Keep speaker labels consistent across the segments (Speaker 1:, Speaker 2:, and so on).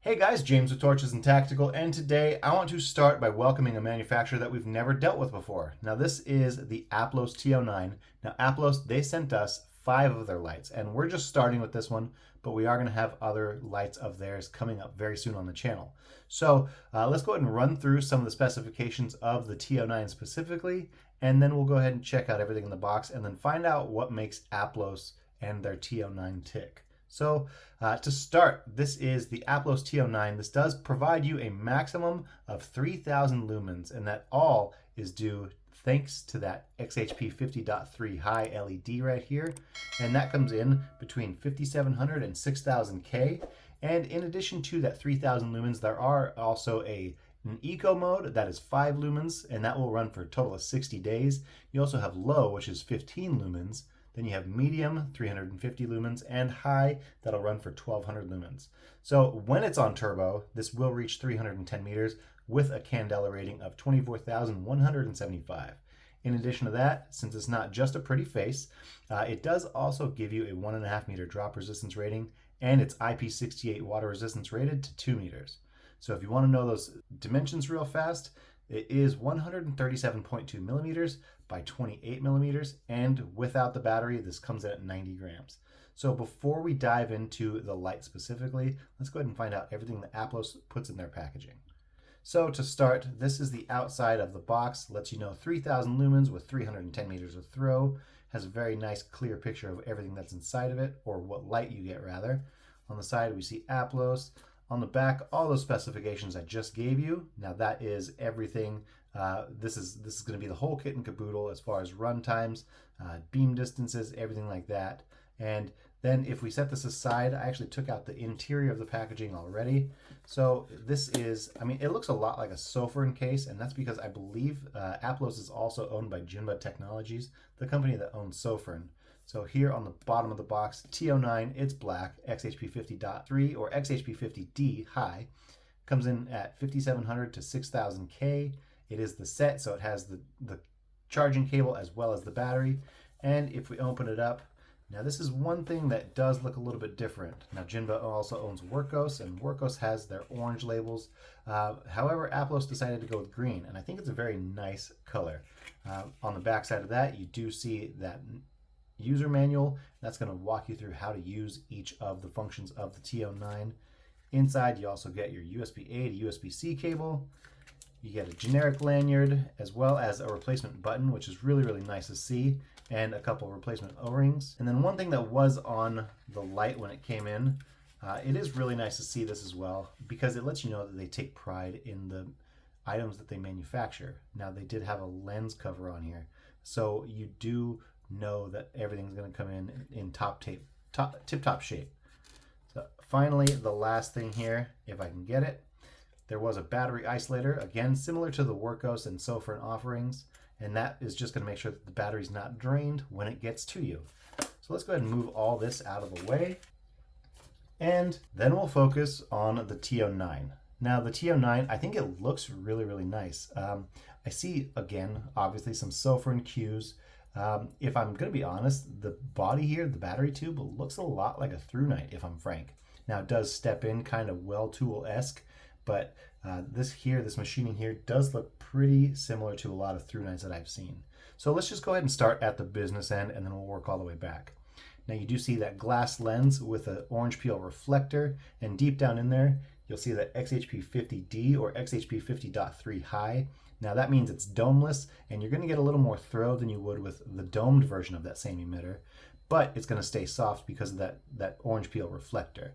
Speaker 1: Hey guys, James with Torches and Tactical, and today I want to start by welcoming a manufacturer that we've never dealt with before. Now this is the APLOS T09. Now APLOS, they sent us 5 of their lights, and we're just starting with this one, but we are going to have other lights of theirs coming up very soon on the channel. So let's go ahead and run through some of the specifications of the T09 specifically, and then we'll go ahead and check out everything in the box, and then find out what makes APLOS and their T09 tick. So to start, this is the APLOS T09. This does provide you a maximum of 3,000 lumens, and that all is due thanks to that XHP 50.3 high LED right here. And that comes in between 5,700 and 6,000 K. And in addition to that 3,000 lumens, there are also an eco mode that is 5 lumens, and that will run for a total of 60 days. You also have low, which is 15 lumens. Then you have medium, 350 lumens, and high, that'll run for 1200 lumens. So when it's on turbo, this will reach 310 meters with a candela rating of 24,175. In addition to that, since it's not just a pretty face, it does also give you a 1.5 meter drop resistance rating, and it's IP68 water resistance rated to 2 meters. So if you want to know those dimensions real fast, it is 137.2 millimeters by 28 millimeters, and without the battery, this comes in at 90 grams. So before we dive into the light specifically, let's go ahead and find out everything that APLOS puts in their packaging. So to start, this is the outside of the box. Lets you know 3,000 lumens with 310 meters of throw. Has a very nice clear picture of everything that's inside of it, or what light you get rather. On the side we see APLOS. On the back, all those specifications I just gave you. Now that is everything. This is going to be the whole kit and caboodle as far as run times, beam distances, everything like that. And then if we set this aside, I actually took out the interior of the packaging already. So this is, I mean, it looks a lot like a Sofern case, and that's because I believe APLOS is also owned by Jinba Technologies, the company that owns Sofern. So here on the bottom of the box, T09, it's black, XHP 50.3 or XHP 50D high. Comes in at 5,700 to 6,000 K. It is the set, so it has the charging cable as well as the battery. And if we open it up, now this is one thing that does look a little bit different. Now Jinba also owns Workos, and Workos has their orange labels. However, APLOS decided to go with green, and I think it's a very nice color. On the back side of that, you do see that user manual. That's going to walk you through how to use each of the functions of the T09. Inside, you also get your USB-A to USB-C cable. You get a generic lanyard, as well as a replacement button, which is really, really nice to see, and a couple replacement O-rings. And then one thing that was on the light when it came in, it is really nice to see this as well, because it lets you know that they take pride in the items that they manufacture. Now, they did have a lens cover on here, so you do know that everything's going to come in tip-top shape. So finally, the last thing here, if I can get it, there was a battery isolator, again similar to the Workos and Sofern offerings, and that is just going to make sure that the battery's not drained when it gets to you. So let's go ahead and move all this out of the way, and then we'll focus on the T09. Now the T09, I think it looks really, really nice. I see, again, obviously some Sofern cues. If I'm going to be honest, the body here, the battery tube, looks a lot like a ThruNite, if I'm frank. Now it does step in kind of well tool-esque, but this machining here does look pretty similar to a lot of ThruNites that I've seen. So let's just go ahead and start at the business end, and then we'll work all the way back. Now you do see that glass lens with an orange peel reflector, and deep down in there, you'll see that XHP 50D or XHP 50.3 high. Now that means it's domeless, and you're going to get a little more throw than you would with the domed version of that same emitter, but it's going to stay soft because of that orange peel reflector.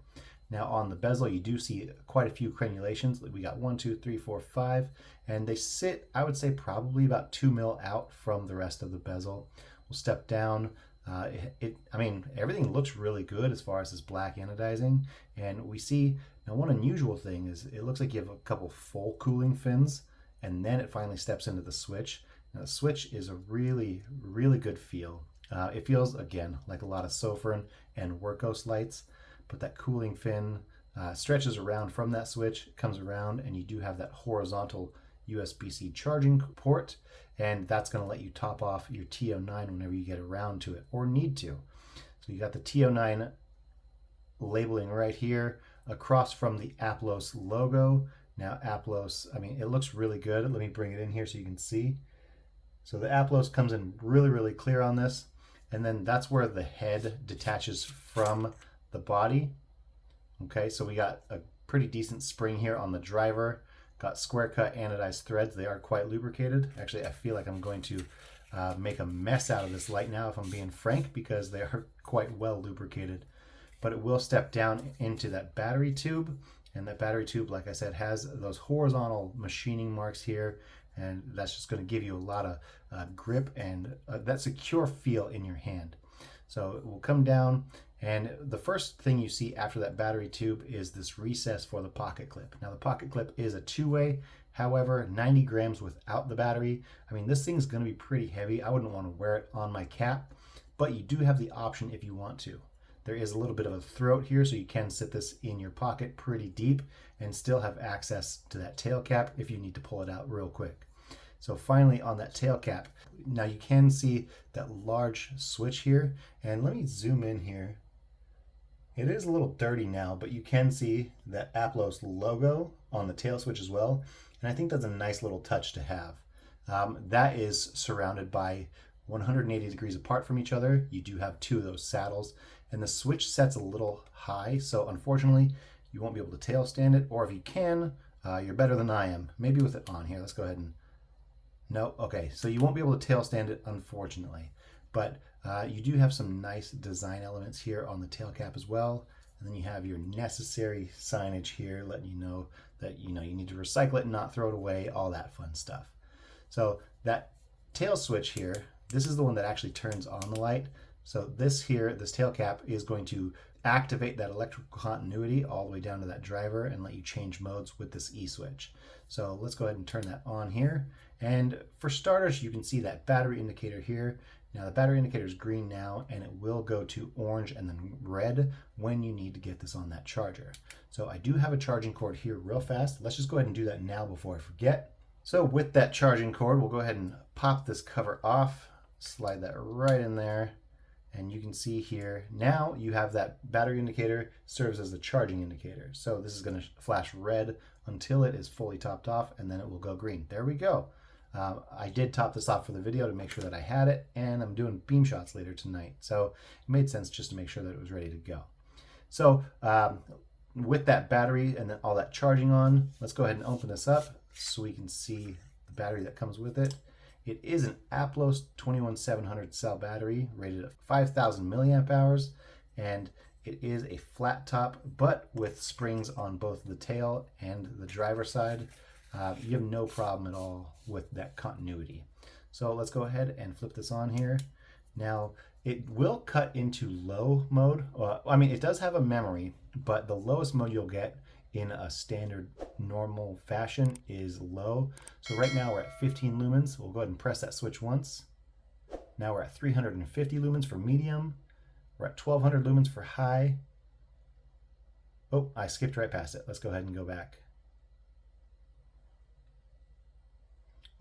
Speaker 1: Now on the bezel, you do see quite a few crenulations. We got 1, 2, 3, 4, 5, and they sit, I would say, probably about 2 mil out from the rest of the bezel. We'll step down. I mean, everything looks really good as far as this black anodizing, and we see, now one unusual thing is it looks like you have a couple full cooling fins, and then it finally steps into the switch. Now the switch is a really, really good feel. It feels, again, like a lot of Sofern and Workos lights, but that cooling fin stretches around from that switch, comes around, and you do have that horizontal USB-C charging port, and that's going to let you top off your T09 whenever you get around to it or need to. So you got the T09 labeling right here across from the APLOS logo. Now APLOS, I mean, it looks really good. Let me bring it in here so you can see. So the APLOS comes in really, really clear on this. And then that's where the head detaches from the body. Okay, so we got a pretty decent spring here on the driver. Got square cut anodized threads. They are quite lubricated. Actually, I feel like I'm going to make a mess out of this light now, if I'm being frank, because they are quite well lubricated. But it will step down into that battery tube. And that battery tube, like I said, has those horizontal machining marks here. And that's just going to give you a lot of grip and that secure feel in your hand. So it will come down, and the first thing you see after that battery tube is this recess for the pocket clip. Now the pocket clip is a two-way, however, 90 grams without the battery. I mean, this thing's going to be pretty heavy. I wouldn't want to wear it on my cap, but you do have the option if you want to. There is a little bit of a throat here, so you can sit this in your pocket pretty deep and still have access to that tail cap if you need to pull it out real quick. So finally on that tail cap, now you can see that large switch here, and let me zoom in here. It is a little dirty now, but you can see that APLOS logo on the tail switch as well, and I think that's a nice little touch to have. That is surrounded by 180 degrees apart from each other. You do have two of those saddles, and the switch sets a little high, so unfortunately you won't be able to tail stand it, or if you can, you're better than I am. Maybe with it on here. Let's go ahead and no, okay, so you won't be able to tail stand it, unfortunately, but you do have some nice design elements here on the tail cap as well, and then you have your necessary signage here letting you know that you need to recycle it and not throw it away, all that fun stuff. So that tail switch here, this is the one that actually turns on the light. So this here, this tail cap is going to activate that electrical continuity all the way down to that driver and let you change modes with this E-switch. So let's go ahead and turn that on here. And for starters, you can see that battery indicator here. Now the battery indicator is green now, and it will go to orange and then red when you need to get this on that charger. So I do have a charging cord here real fast. Let's just go ahead and do that now before I forget. So with that charging cord, we'll go ahead and pop this cover off, slide that right in there. And you can see here, now you have that battery indicator serves as the charging indicator. So this is going to flash red until it is fully topped off, and then it will go green. There we go. I did top this off for the video to make sure that I had it, and I'm doing beam shots later tonight. So it made sense just to make sure that it was ready to go. So with that battery and then all that charging on, let's go ahead and open this up so we can see the battery that comes with it. It is an APLOS 21700 cell battery rated at 5,000 milliamp hours, and it is a flat top, but with springs on both the tail and the driver side. You have no problem at all with that continuity. So let's go ahead and flip this on here. Now it will cut into low mode. I mean, it does have a memory, but the lowest mode you'll get in a standard normal fashion is low. So right now we're at 15 lumens. We'll go ahead and press that switch once. Now we're at 350 lumens for medium. We're at 1200 lumens for high. Oh, I skipped right past it. Let's go ahead and go back.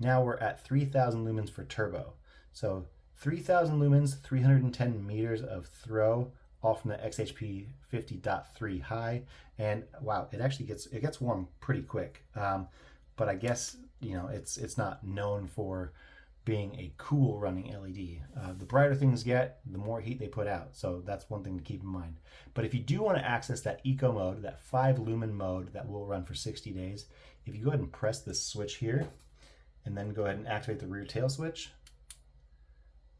Speaker 1: Now we're at 3000 lumens for turbo. So 3000 lumens, 310 meters of throw, all from the XHP 50.3 high. And wow, it actually gets warm pretty quick. But I guess, it's not known for being a cool running LED. The brighter things get, the more heat they put out. So that's one thing to keep in mind. But if you do want to access that eco mode, that 5 lumen mode that will run for 60 days, if you go ahead and press this switch here, and then go ahead and activate the rear tail switch.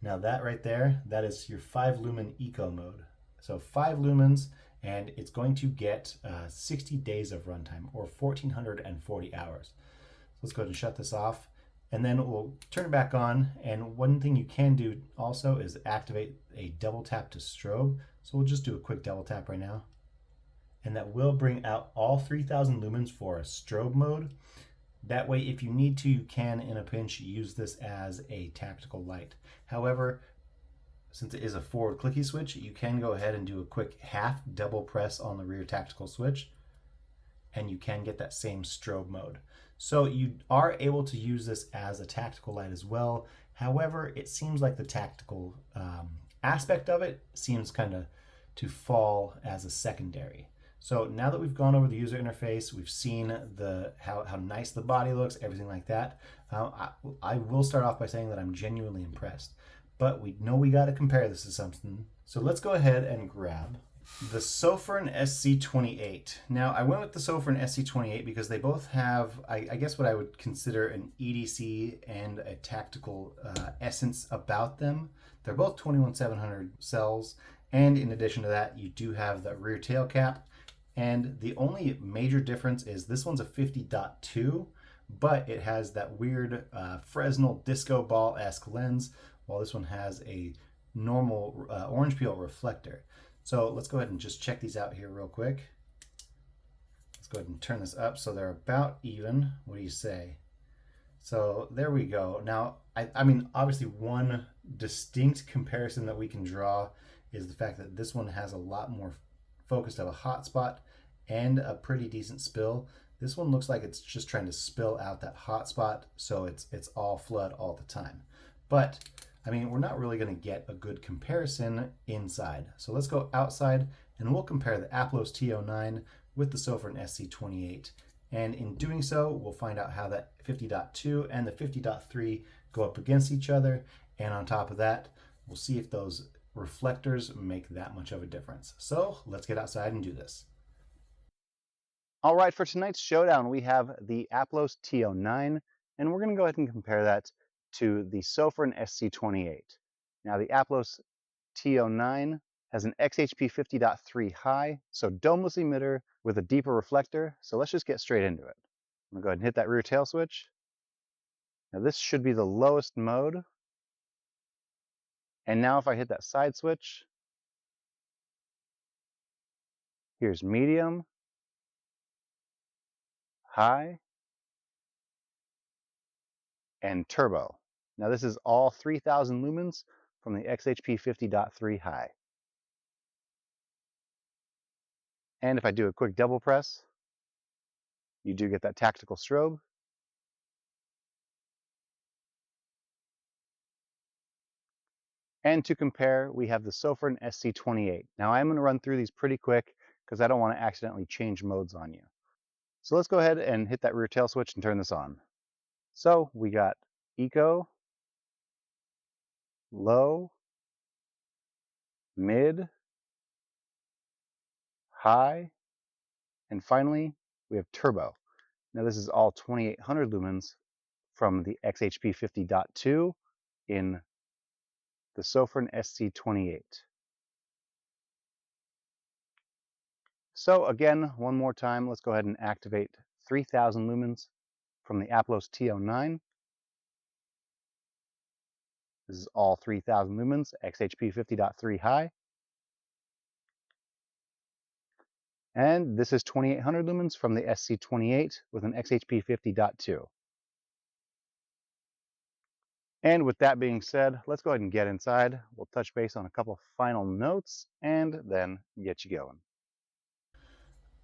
Speaker 1: Now that right there, that is your 5 lumen eco mode. So 5 lumens, and it's going to get 60 days of runtime, or 1440 hours. So let's go ahead and shut this off, and then we'll turn it back on. And one thing you can do also is activate a double tap to strobe. So we'll just do a quick double tap right now. And that will bring out all 3000 lumens for a strobe mode. That way, if you need to, you can, in a pinch, use this as a tactical light. However, since it is a forward clicky switch, you can go ahead and do a quick half double press on the rear tactical switch, and you can get that same strobe mode. So you are able to use this as a tactical light as well. However, it seems like the tactical aspect of it seems kind of to fall as a secondary. So now that we've gone over the user interface, we've seen how nice the body looks, everything like that. I will start off by saying that I'm genuinely impressed, but we know we got to compare this to something. So let's go ahead and grab the Sofern SC28. Now I went with the Sofern SC28 because they both have, I guess, what I would consider an EDC and a tactical essence about them. They're both 21700 cells, and in addition to that, you do have the rear tail cap. And the only major difference is this one's a 50.2, but it has that weird Fresnel disco ball-esque lens, while this one has a normal orange peel reflector. So let's go ahead and just check these out here real quick. Let's go ahead and turn this up so they're about even. What do you say? So there we go. Now, I mean, obviously one distinct comparison that we can draw is the fact that this one has a lot more focused of a hotspot and a pretty decent spill. This one looks like it's just trying to spill out that hotspot, so it's all flood all the time. But I mean, we're not really going to get a good comparison inside. So let's go outside and we'll compare the APLOS T09 with the Sofern SC28. And in doing so, we'll find out how that 50.2 and the 50.3 go up against each other. And on top of that, we'll see if those reflectors make that much of a difference. So let's get outside and do this. All right, for tonight's showdown, we have the APLOS T09, and we're going to go ahead and compare that to the Sofern SC28. Now, the APLOS T09 has an XHP 50.3 high, so domeless emitter with a deeper reflector. So let's just get straight into it. I'm going to go ahead and hit that rear tail switch. Now, this should be the lowest mode. And now if I hit that side switch, here's medium, high, and turbo. Now this is all 3000 lumens from the XHP 50.3 high. And if I do a quick double press, you do get that tactical strobe. And to compare, we have the Sofern SC28. Now I'm going to run through these pretty quick because I don't want to accidentally change modes on you. So let's go ahead and hit that rear tail switch and turn this on. So we got eco, low, mid, high, and finally we have turbo. Now this is all 2800 lumens from the XHP 50.2 in the Sofern SC28. So again, one more time, let's go ahead and activate 3000 lumens from the APLOS T09. This is all 3000 lumens, XHP 50.3 high. And this is 2800 lumens from the SC28 with an XHP 50.2. And with that being said, let's go ahead and get inside. We'll touch base on a couple final notes and then get you going.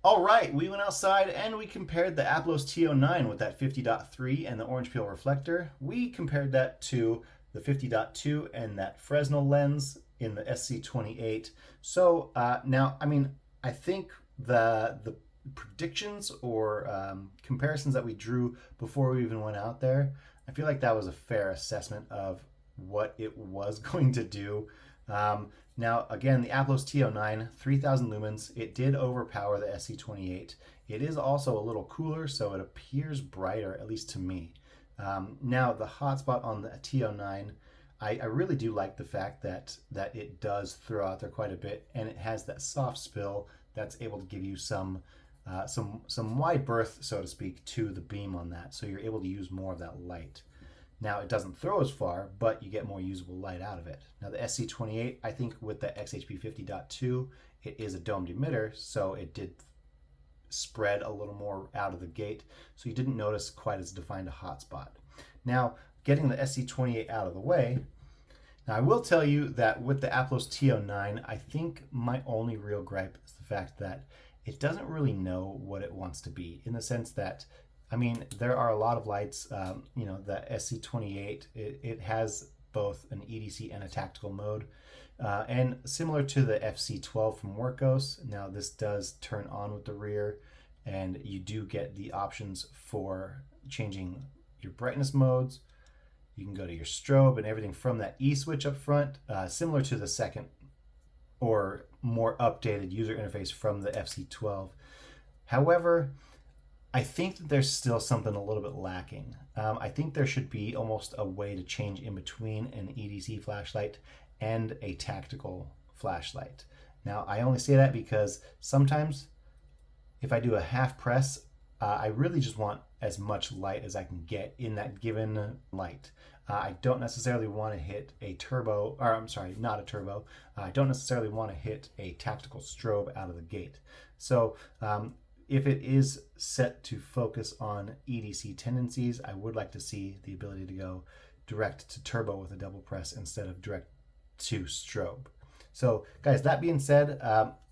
Speaker 1: All right, we went outside and we compared the APLOS T09 with that 50.3 and the orange peel reflector. We compared that to the 50.2 and that Fresnel lens in the SC28. So now, I mean, I think the predictions or comparisons that we drew before we even went out there, I feel like that was a fair assessment of what it was going to do. Now, again, the APLOS T09, 3000 lumens, it did overpower the SC28. It is also a little cooler, so it appears brighter, at least to me. Now, the hotspot on the T09, I really do like the fact that it does throw out there quite a bit, and it has that soft spill that's able to give you some wide berth, so to speak, to the beam on that, so you're able to use more of that light. Now, it doesn't throw as far, but you get more usable light out of it. Now, the SC28, I think with the XHP 50.2, it is a domed emitter, so it did spread a little more out of the gate, so you didn't notice quite as defined a hotspot. Now, getting the SC28 out of the way, now I will tell you that with the APLOS T09, I think my only real gripe is the fact that it doesn't really know what it wants to be, in the sense that, I mean, there are a lot of lights, you know, the SC28, it has both an EDC and a tactical mode. And similar to the FC12 from Workos, now this does turn on with the rear, and you do get the options for changing your brightness modes. You can go to your strobe and everything from that E switch up front, similar to the second or more updated user interface from the FC12. However, I think that there's still something a little bit lacking. I think there should be almost a way to change in between an EDC flashlight and a tactical flashlight. Now, I only say that because sometimes if I do a half press, I really just want as much light as I can get in that given light. I don't necessarily want to hit a turbo, or I'm sorry, not a turbo. I don't necessarily want to hit a tactical strobe out of the gate. So if it is set to focus on EDC tendencies, I would like to see the ability to go direct to turbo with a double press instead of direct to strobe. So guys, that being said,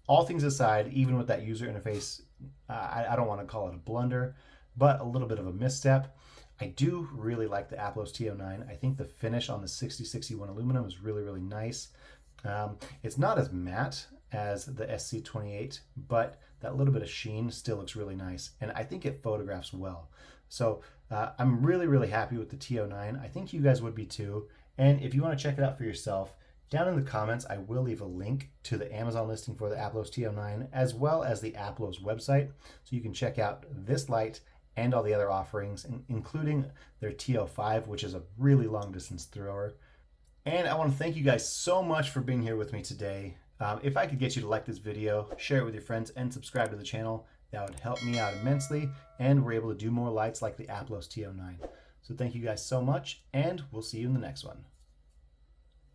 Speaker 1: all things aside, even with that user interface, I don't want to call it a blunder, but a little bit of a misstep. I do really like the APLOS T09. I think the finish on the 6061 aluminum is really, really nice. It's not as matte as the SC28, but that little bit of sheen still looks really nice, and I think it photographs well. So I'm really, really happy with the T09. I think you guys would be too. And if you want to check it out for yourself, down in the comments, I will leave a link to the Amazon listing for the APLOS T09, as well as the APLOS website, so you can check out this light and all the other offerings, including their T05, which is a really long distance thrower. And I want to thank you guys so much for being here with me today. If I could get you to like this video, share it with your friends, and subscribe to the channel, that would help me out immensely, and we're able to do more lights like the APLOS T09. So thank you guys so much, and we'll see you in the next one.